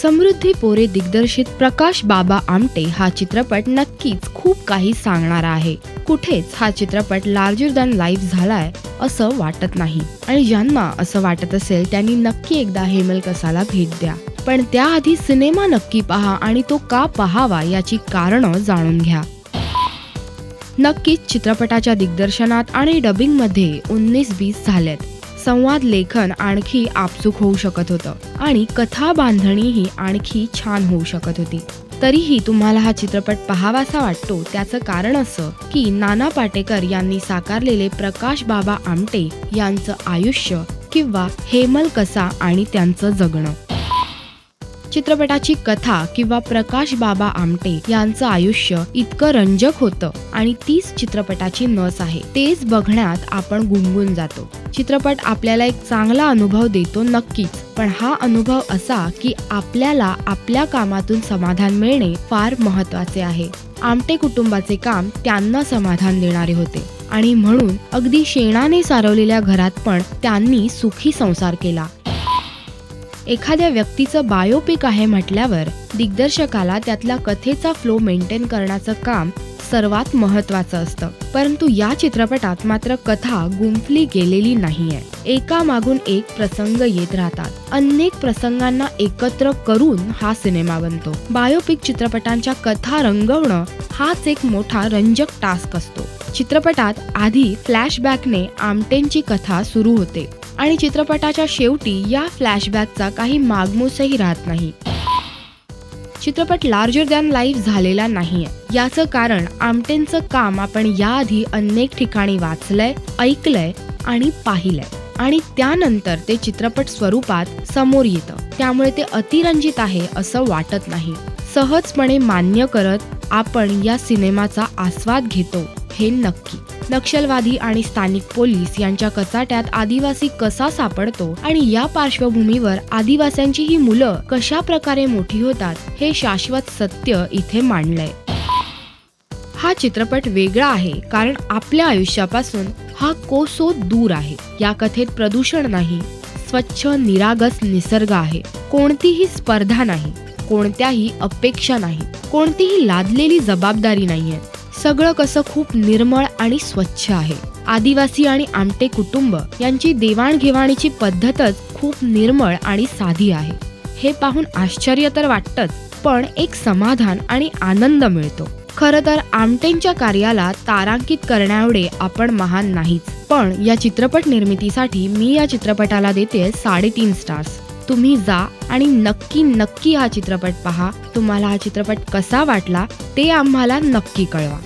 समृद्धी पोरे दिग्दर्शित प्रकाश बाबा आमटे हा चित्रपट नक्कीच खूप काही सांगणारा आहे. कुठेच हा चित्रपट लार्जर दॅन लाईफ झालाय असं वाटत नाही आणि ज्यांना असं वाटत असेल त्यांनी नक्की एकदा हेमल कसाला भेट द्या. पण त्याआधी सिनेमा नक्की पहा आणि तो का पहावा याची कारणं जाणून घ्या. नक्कीच चित्रपटाच्या दिग्दर्शनात आणि डबिंगमध्ये 19-20 झालेत. संवाद लेखन आणखी आपसूक होऊ शकत होतं आणि कथा बांधणीही आणखी छान होऊ शकत होती. तरीही तुम्हाला हा चित्रपट पाहावासा वाटतो त्याचं कारण असं की नाना पाटेकर यांनी साकारलेले प्रकाश बाबा आमटे यांचं आयुष्य किंवा हेमल कसा आणि त्यांचं जगणं. चित्रपटाची कथा किंवा प्रकाश बाबा आमटे यांचं आयुष्य इतकं रंजक होतं आणि तीच चित्रपटाची नस आहे. तेच बघण्यात आपण गुंगून जातो. चित्रपट आपल्याला एक चांगला अनुभव देतो नक्कीच, पण हा अनुभव असा की आपल्याला आपल्या कामातून समाधान मिळणे फार महत्त्वाचे आहे. आमटे कुटुंबाचे काम त्यांना समाधान देणारे होते आणि म्हणून अगदी शेणाने सारवलेल्या घरात पण त्यांनी सुखी संसार केला. एखाद्या व्यक्तीचं बायोपिक आहे म्हटल्यावर दिग्दर्शकाला त्यातल्या कथेचा फ्लो मेंटेन करण्याचं काम सर्वात महत्त्वाचं असतं. परंतु या चित्रपटात मात्र कथा गुंफली गेलेली नाहीये. एकामागून एक प्रसंग येत राहतात. अनेक प्रसंगांना एकत्र करून हा सिनेमा बनतो. बायोपिक चित्रपटांच्या कथा रंगवणं हाच एक मोठा रंजक टास्क असतो. चित्रपटात आधी फ्लॅशबॅकने आमटेंची कथा सुरू होते आणि चित्रपटाच्या शेवटी या फ्लॅशबॅकचा काही मागमूसही राहत नाही. चित्रपट लार्जर दॅन लाईफ झालेला नाहीये. याचं कारण आमटेंचं काम आपण याआधी अनेक ठिकाणी वाचलंय, ऐकलंय आणि पाहिलंय आणि त्यानंतर ते चित्रपट स्वरूपात समोर येतं. त्यामुळे ते अतिरंजित आहे असं वाटत नाही. सहजपणे मान्य करत आपण या सिनेमाचा आस्वाद घेतो हे नक्की. नक्षलवादी आणि स्थानिक पोलीस यांच्या कचाट्यात आदिवासी कसा सापडतो आणि या पार्श्वभूमीवर आदिवासींची ही मुलं कशा प्रकारे मोठी होतात हे शाश्वत सत्य इथे मांडलंय. हा चित्रपट वेगळा आहे कारण आपल्या आयुष्यापासून हा कोसो दूर आहे. या कथेत प्रदूषण नाही, स्वच्छ निरागस निसर्ग आहे. कोणतीही स्पर्धा नाही, कोणत्याही अपेक्षा नाही, कोणतीही लादलेली जबाबदारी नाहीये. सगळं कसं खूप निर्मळ आणि स्वच्छ आहे. आदिवासी आणि आमटे कुटुंब यांची देवाणघेवाणीची पद्धतच खूप निर्मळ आणि साधी आहे. हे पाहून आश्चर्य तर वाटतंच, पण एक समाधान आणि आनंद मिळतो. खरं तर आमटेंच्या कार्याला तारांकित करण्याएवढे आपण महान नाहीच, पण या चित्रपट निर्मितीसाठी मी या चित्रपटाला देते 3.5 स्टार्स. तुम्ही जा आणि नक्की हा चित्रपट पहा. तुम्हाला हा चित्रपट कसा वाटला ते आम्हाला नक्की कळवा.